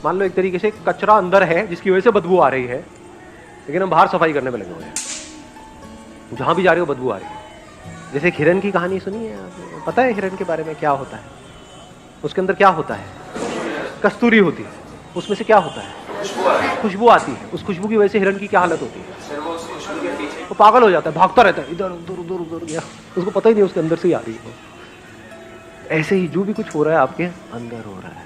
मान लो एक तरीके से कचरा अंदर है जिसकी वजह से बदबू आ रही है, लेकिन हम बाहर सफाई करने में लगे हुए हैं, जहां भी जा रहे हो बदबू आ रही है। जैसे एक हिरन की कहानी सुनी है आपने? पता है हिरन के बारे में क्या होता है? उसके अंदर क्या होता है? कस्तूरी होती है। उसमें से क्या होता है? खुशबू आती है। उस खुशबू की वजह से हिरन की क्या हालत होती है? वो पागल हो जाता है, भागता रहता है, इधर उधर उधर उधर गया, उसको पता ही नहीं उसके अंदर से ही आ रही है। ऐसे ही जो भी कुछ हो रहा है आपके अंदर हो रहा है।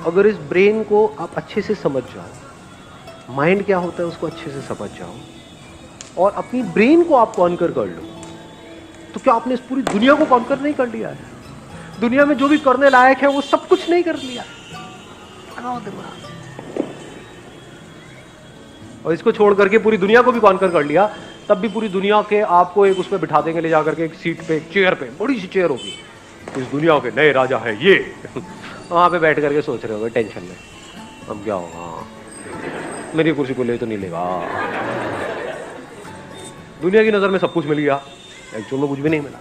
अगर इस ब्रेन को आप अच्छे से समझ जाओ, माइंड क्या होता है उसको अच्छे से समझ जाओ, और अपनी ब्रेन को आप कॉन्कर कर लो, तो क्या आपने इस पूरी दुनिया को कॉन्कर नहीं कर लिया है? दुनिया में जो भी करने लायक है वो सब कुछ नहीं कर लिया। और इसको छोड़ करके पूरी दुनिया को भी कॉन्कर कर लिया, तब भी पूरी दुनिया के आपको एक उस पर बिठा देंगे, ले जाकर के एक सीट पे, एक चेयर पे, बड़ी सी चेयर होगी, इस दुनिया के नए राजा है ये। वहां पे बैठ करके सोच रहे होगे टेंशन में, अब क्या होगा, मेरी कुर्सी को ले तो नहीं लेगा। दुनिया की नजर में सब कुछ मिल गया, एक्चुअल में कुछ भी नहीं मिला।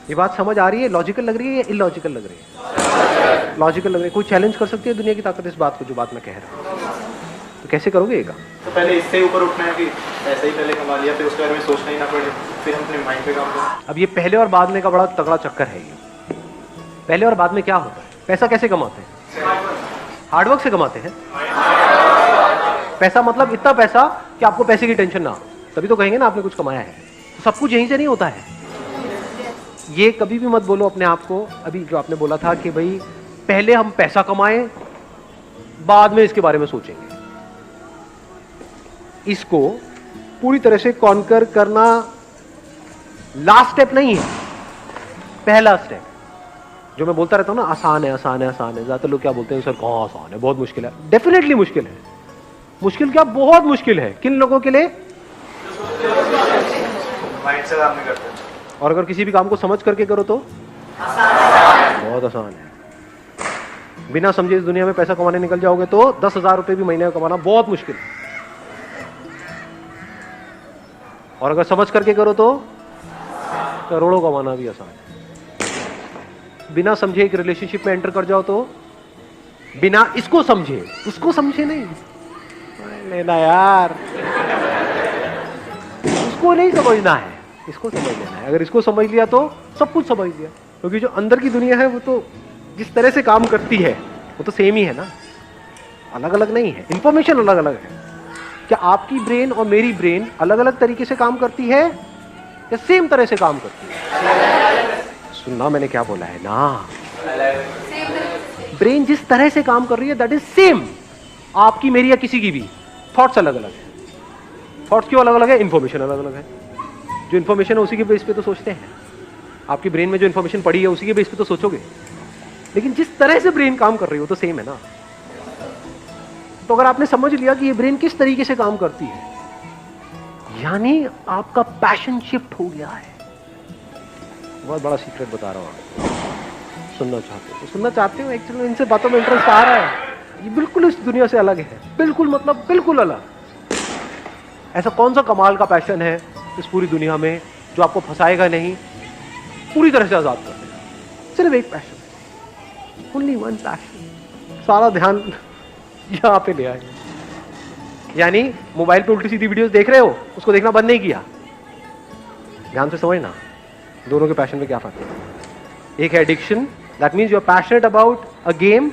ये बात समझ आ रही है? लॉजिकल लग रही है या इलॉजिकल लग रही है? लॉजिकल लग रही है। कोई चैलेंज कर सकती है दुनिया की ताकत इस बात को, जो बात मैं कह रहा हूँ? तो कैसे करोगे ये काम? तो पहले इससे ऊपर उठना है कि ऐसे ही पहले कमा लिया, फिर उसके बारे में सोचना ही ना पड़े, फिर हम अपने माइंड पे काम करें। अब ये पहले और बाद में का बड़ा तगड़ा चक्कर है। ये पहले और बाद में क्या होता है? पैसा कैसे कमाते हैं? हार्डवर्क से कमाते हैं। पैसा मतलब इतना पैसा कि आपको पैसे की टेंशन ना हो, तभी तो कहेंगे ना आपने कुछ कमाया है। तो सब कुछ यहीं से नहीं होता है। ये कभी भी मत बोलो अपने आप को, अभी जो आपने बोला था कि भाई पहले हम पैसा कमाएं, बाद में इसके बारे में सोचेंगे। इसको पूरी तरह से कॉन्कर करना लास्ट स्टेप नहीं है, पहला स्टेप। जो मैं बोलता रहता हूं ना, आसान है आसान है आसान है, ज्यादातर लोग क्या बोलते हैं, सर कहां आसान है, बहुत मुश्किल है। डेफिनेटली मुश्किल है। मुश्किल क्या, बहुत मुश्किल है। किन लोगों के लिए? माइंड से काम नहीं करते। और अगर किसी भी काम को समझ करके करो तो बहुत आसान है। बिना समझे इस दुनिया में पैसा कमाने निकल जाओगे तो 10,000 रुपए भी महीने में कमाना बहुत मुश्किल है। और अगर समझ करके करो तो करोड़ों कमाना भी आसान है। बिना समझे एक रिलेशनशिप में एंटर कर जाओ तो, बिना इसको समझे उसको समझे नहीं लेना यार, उसको नहीं समझना है, इसको समझ लेना है। अगर इसको समझ लिया तो सब कुछ समझ लिया, क्योंकि जो अंदर की दुनिया है वो तो जिस तरह से काम करती है वो तो सेम ही है ना, अलग अलग नहीं है। इंफॉर्मेशन अलग अलग है। क्या आपकी ब्रेन और मेरी ब्रेन अलग अलग तरीके से काम करती है या सेम तरह से काम करती है? सुनना मैंने क्या बोला है ना, ब्रेन जिस तरह से काम कर रही है दैट इज सेम, आपकी मेरी या किसी की भी। थॉट्स अलग अलग है। थॉट्स क्यों अलग अलग है? इंफॉर्मेशन अलग अलग है। जो इंफॉर्मेशन है उसी के बेस पे तो सोचते हैं। आपकी ब्रेन में जो इंफॉर्मेशन पड़ी है उसी के बेस पे तो सोचोगे, लेकिन जिस तरह से ब्रेन काम कर रही हो तो सेम है ना। तो अगर आपने समझ लिया कि ये ब्रेन किस तरीके से काम करती है, यानी आपका पैशन शिफ्ट हो गया है। बहुत बड़ा सीक्रेट बता रहा हूं आपको, सुनना चाहते हो? सुनना चाहते हो? एक्चुअली इनसे बातों में इंटरेस्ट आ रहा है। ये बिल्कुल इस दुनिया से अलग है, बिल्कुल, मतलब बिल्कुल अलग। ऐसा कौन सा कमाल का पैशन है इस पूरी दुनिया में जो आपको फंसाएगा नहीं, पूरी तरह से आजाद कर देगा? सिर्फ एक पैशन, ओनली वन पैशन। सारा ध्यान यहाँ पे ले आए। यानी मोबाइल पे उल्टी सीधी वीडियोस देख रहे हो, उसको देखना बंद नहीं किया। ध्यान से समझना दोनों के पैशन में क्या फर्क है। एक है addiction, that means you are passionate about a game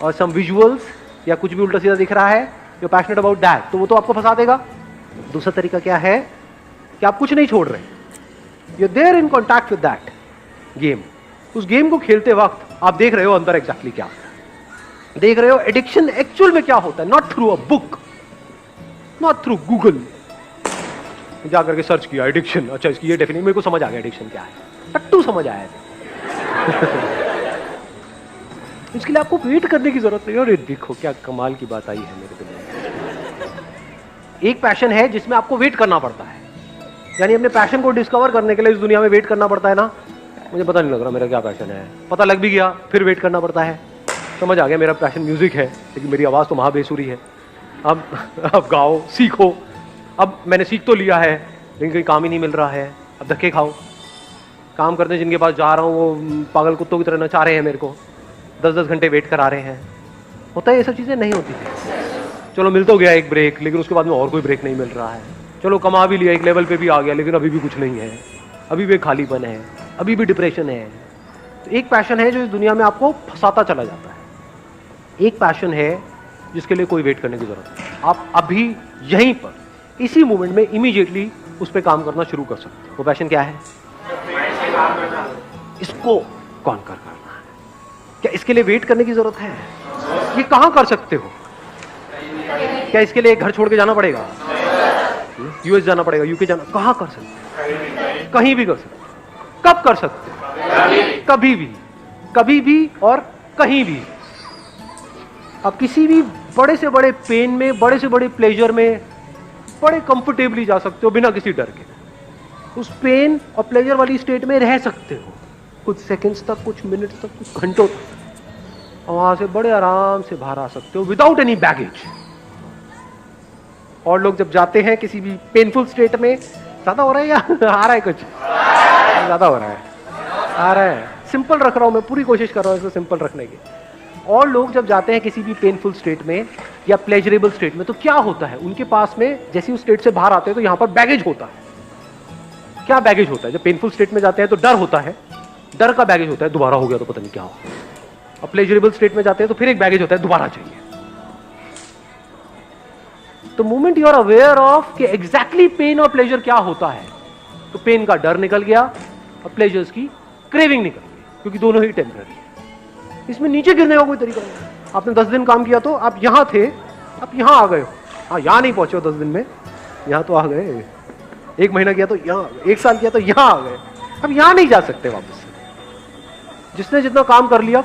और सम विजुअल्स, या कुछ भी उल्टा सीधा दिख रहा है, you are passionate about that, तो वो तो आपको फंसा देगा। दूसरा तरीका क्या है कि आप कुछ नहीं छोड़ रहे, you are there in contact with that game. उस गेम को खेलते वक्त आप देख रहे हो अंदर एग्जैक्टली क्या होता है, देख रहे हो एडिक्शन एक्चुअल में क्या होता है। Not through a book, not through Google जाकर के सर्च किया एडिक्शन, अच्छा इसकी ये डेफिनेशन, मेरे को समझ आ गया एडिक्शन क्या है, टट्टू समझ आया है। इसके लिए आपको वेट करने की जरूरत नहीं। और देखो क्या कमाल की बात आई है मेरे दिमाग में। एक पैशन है जिसमें आपको वेट करना पड़ता है, यानी अपने पैशन को डिस्कवर करने के लिए इस दुनिया में वेट करना पड़ता है ना। मुझे पता नहीं लग रहा मेरा क्या पैशन है, पता लग भी गया फिर वेट करना पड़ता है। समझ आ गया मेरा पैशन म्यूजिक है, लेकिन मेरी आवाज़ तो महाबेसुरी है। अब गाओ, सीखो। अब मैंने सीख तो लिया है लेकिन कोई काम ही नहीं मिल रहा है। अब धक्के खाओ, काम करते जिनके पास जा रहा हूँ वो पागल कुत्तों की तरह नचा रहे हैं मेरे को। 10-10 घंटे वेट करा रहे हैं। होता है ये सब चीज़ें? नहीं होती है। चलो मिल तो गया एक ब्रेक, लेकिन उसके बाद में और कोई ब्रेक नहीं मिल रहा है। चलो कमा भी लिया, एक लेवल पे भी आ गया, लेकिन अभी भी कुछ नहीं है, अभी भी खालीपन है, अभी भी डिप्रेशन है। तो एक पैशन है जो इस दुनिया में आपको फंसाता चला जाता है। एक पैशन है जिसके लिए कोई वेट करने की जरूरत नहीं। आप अभी यहीं पर इसी मोमेंट में इमीडिएटली उस पर काम करना शुरू कर सकते हो। वो पैशन क्या है? इसको कॉन्कर करना है। क्या इसके लिए वेट करने की जरूरत है? ये कहां कर सकते हो? क्या इसके लिए घर छोड़ के जाना पड़ेगा? यूएस जाना पड़ेगा, यूके जाना? कहां कर सकते? कहीं भी कर सकते। कब कर सकते? कभी भी, कभी भी और कहीं भी। आप किसी भी बड़े से बड़े पेन में, बड़े से बड़े प्लेजर में बड़े कंफर्टेबली जा सकते हो बिना किसी डर के। उस पेन और प्लेजर वाली स्टेट में रह सकते हो कुछ सेकंड्स तक, कुछ मिनट्स तक, कुछ घंटों तक, और वहां से बड़े आराम से बाहर आ सकते हो विदाउट एनी बैगेज। और लोग जब जाते हैं किसी भी पेनफुल स्टेट में, ज्यादा हो रहा है या आ रहा है? कुछ ज्यादा हो रहा है, आ रहा है। सिंपल रख रहा हूं मैं, पूरी कोशिश कर रहा हूं इसको सिंपल रखने की। और लोग जब जाते हैं किसी भी पेनफुल स्टेट में या प्लेजरेबल स्टेट में, तो क्या होता है उनके पास में? जैसे उस स्टेट से बाहर आते हैं तो यहां पर बैगेज होता है। क्या बैगेज होता है? जब पेनफुल स्टेट में जाते हैं तो डर होता है, डर का बैगेज होता है, दोबारा हो गया तो पता नहीं क्या हो। अब प्लेजरेबल स्टेट में जाते हैं तो फिर एक बैगेज होता है, दोबारा चाहिए। तो moment you are aware of कि एग्जैक्टली पेन और प्लेजर क्या होता है, तो पेन का डर निकल गया और प्लेजर्स की क्रेविंग निकल गई, क्योंकि दोनों ही टेम्पररी है। इसमें नीचे गिरने का कोई तरीका नहीं। आपने 10 दिन काम किया तो आप यहां थे, आप यहां आ गए हो। हाँ, यहां नहीं पहुंचे हो 10 दिन में, यहां तो आ गए। 1 महीना किया तो यहां, 1 साल किया तो यहां आ गए। अब यहां नहीं जा सकते वापस से। जिसने जितना काम कर लिया,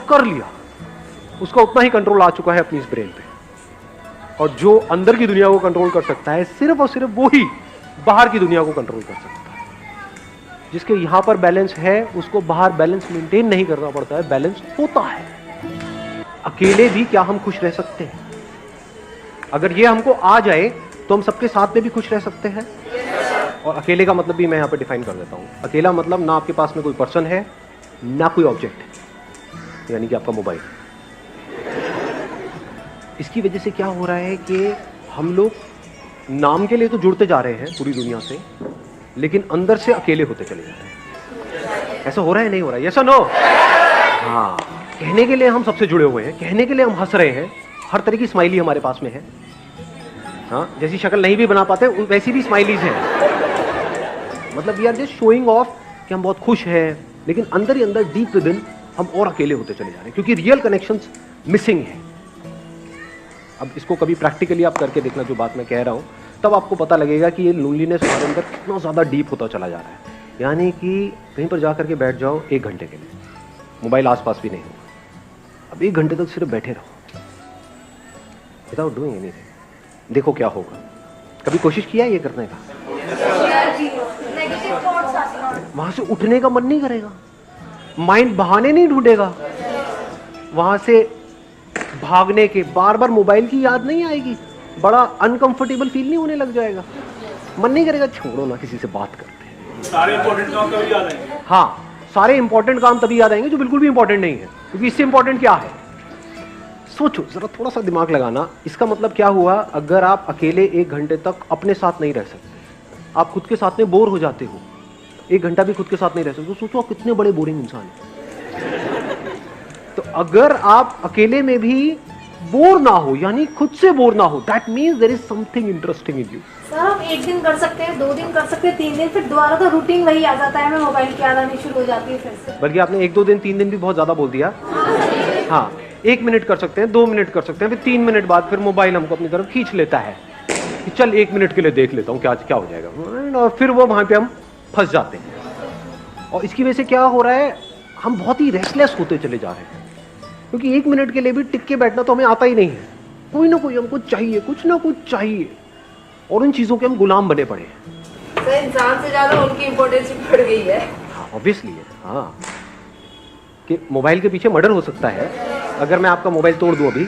उसका उतना ही कंट्रोल आ चुका है अपनी इस ब्रेन पे। और जो अंदर की दुनिया को कंट्रोल कर सकता है, सिर्फ और सिर्फ वो ही बाहर की दुनिया को कंट्रोल कर सकता है। जिसके यहां पर बैलेंस है, उसको बाहर बैलेंस मेंटेन नहीं करना पड़ता है, बैलेंस होता है। अकेले भी क्या हम खुश रह सकते हैं? अगर ये हमको आ जाए तो हम सबके साथ में भी खुश रह सकते हैं। और अकेले का मतलब भी मैं यहां पर डिफाइन कर देता हूं। अकेला मतलब ना आपके पास में कोई पर्सन है, ना कोई ऑब्जेक्ट है, यानी कि आपका मोबाइल। इसकी वजह से क्या हो रहा है कि हम लोग नाम के लिए तो जुड़ते जा रहे हैं पूरी दुनिया से, लेकिन अंदर से अकेले होते चले जा रहे हैं। ऐसा हो रहा है? नहीं हो रहा है? यस और नो? हाँ, कहने के लिए हम सबसे जुड़े हुए हैं, कहने के लिए हम हंस रहे हैं, हर तरह की स्माइली हमारे पास में है। हाँ, जैसी शक्ल नहीं भी बना पाते वैसी भी स्माइलीज हैं। मतलब we are just showing off कि हम बहुत खुश हैं, लेकिन अंदर ही अंदर डीप विद इन हम और अकेले होते चले जा रहे हैं, क्योंकि रियल कनेक्शंस मिसिंग है। अब इसको कभी प्रैक्टिकली आप करके देखना, जो बात मैं कह रहा हूं, तब आपको पता लगेगा कि ये लोनलीनेस हमारे अंदर कितना ज़्यादा डीप होता चला जा रहा है। यानी कि कहीं पर जा करके बैठ जाओ 1 घंटे के लिए, मोबाइल आसपास भी नहीं हो। अब 1 घंटे तक सिर्फ बैठे रहो विदाउट डूइंग एनीथिंग, देखो क्या होगा। कभी कोशिश किया है ये करने का? वहां से उठने का मन नहीं करेगा, माइंड बहाने नहीं ढूंढेगा, वहां से भागने के, बार बार मोबाइल की याद नहीं आएगी, बड़ा अनकंफर्टेबल फील नहीं होने लग जाएगा, मन नहीं करेगा छोड़ो ना किसी से बात करते हैं। सारे इंपॉर्टेंट काम तभी याद आएंगे। हाँ, सारे इंपॉर्टेंट काम तभी याद आएंगे जो बिल्कुल भी इंपॉर्टेंट नहीं है, क्योंकि इससे इंपॉर्टेंट क्या है? सोचो जरा, थोड़ा सा दिमाग लगाना। इसका मतलब क्या हुआ? अगर आप अकेले 1 घंटे तक अपने साथ नहीं रह सकते, आप खुद के साथ में बोर हो जाते हो, 1 घंटा भी खुद के साथ नहीं रह सकते, तो सोचो आप कितने बड़े बोरिंग इंसान हैं। तो अगर आप अकेले में भी बोर ना हो, यानी खुद से बोर ना हो, that means there is something interesting in you. Sir, हम 1 दिन कर सकते हैं, 2 दिन कर सकते हैं, 3 दिन, फिर दोबारा तो रूटीन वही आ जाता है, हमें मोबाइल की याद आनी शुरू हो जाती है फिर से। बल्कि आपने 1-2 दिन, 3 दिन भी बहुत ज्यादा बोल दिया। हाँ, 1 मिनट कर सकते हैं, 2 मिनट कर सकते हैं, फिर 3 मिनट बाद फिर मोबाइल हमको अपनी तरफ खींच लेता है कि चल 1 मिनट के लिए देख लेता हूँ क्या क्या हो जाएगा, और फिर वो वहां पे हम फंस जाते हैं। और इसकी वजह से क्या हो रहा है? हम बहुत ही रेस्टलेस होते चले जा रहे हैं, क्योंकि 1 मिनट के लिए भी टिक के बैठना तो हमें आता ही नहीं है। कोई ना कोई हमको चाहिए, कुछ ना कुछ चाहिए, और उन चीजों के हम गुलाम बने पड़े हैं। तो इंसान से ज्यादा उनकी इम्पोर्टेंस बढ़ गई है। ऑब्वियसली है, हाँ, कि मोबाइल के पीछे मर्डर हो सकता है अगर मैं आपका मोबाइल तोड़ दूं अभी।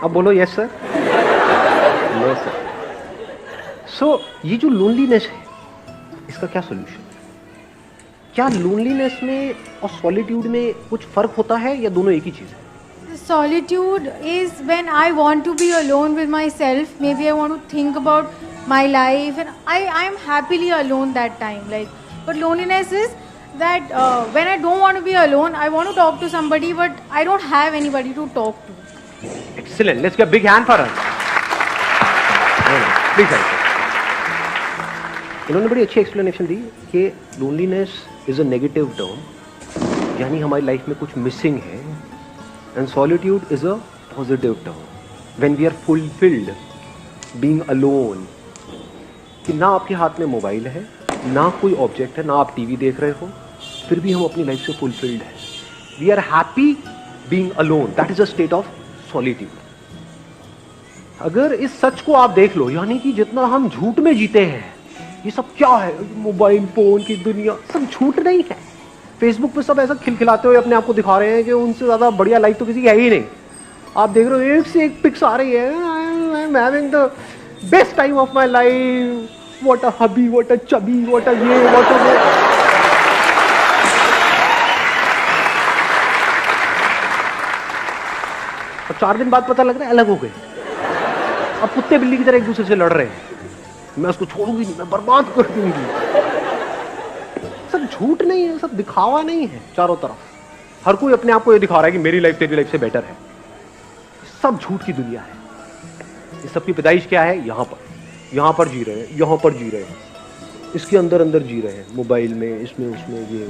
अब बोलो यस सर, नो सर। सो ये जो लोनलीनेस है, इसका क्या सोल्यूशन? क्या लोनलीनेस में और सॉलिट्यूड में कुछ फर्क होता है या दोनों एक ही चीज है? Solitude is when I want to be alone with myself. Maybe I want to think about my life, and I am happily alone that time. Like, but loneliness is that when I don't want to be alone, I want to talk to somebody, but I don't have anybody to talk to. Excellent. Let's give a big hand for her. Please help. इन्होंने बड़ी अच्छी explanation दी कि loneliness is a negative term, यानी हमारी life में कुछ missing है, and solitude is a positive term when we are fulfilled being alone, कि ना आपके हाथ में मोबाइल है, ना कोई ऑब्जेक्ट है, ना आप टीवी देख रहे हो, फिर भी हम अपनी लाइफ से फुलफिल्ड हैं. We are happy being alone. That is a state of solitude. अगर इस सच को आप देख लो, यानी कि जितना हम झूठ में जीते हैं, ये सब क्या है, मोबाइल फोन की दुनिया, सब झूठ नहीं है. फेसबुक पे सब ऐसा खिलखिलाते हुए अपने आप को दिखा रहे हैं कि उनसे ज्यादा बढ़िया लाइफ तो किसी की है ही नहीं. आप देख रहे हो एक से एक पिक्स आ रही है, I am having the best time of my life, what a hubby, what a chubby, what a ये, व्हाट अ वो. और 4 दिन बाद पता लग रहा है अलग हो गए. अब कुत्ते बिल्ली की तरह एक दूसरे से लड़ रहे हैं. मैं उसको छोड़ूंगी नहीं, मैं बर्बाद कर दूंगी. सब झूठ नहीं है, सब दिखावा नहीं है. चारों तरफ हर कोई अपने आप को ये दिखा रहा है कि मेरी लाइफ तेरी लाइफ से बेटर है. सब झूठ की दुनिया है. इस सब की पैदाइश क्या है? यहाँ पर जी रहे हैं, यहाँ पर जी रहे हैं, इसके अंदर अंदर जी रहे हैं, मोबाइल में, इसमें उसमें, ये.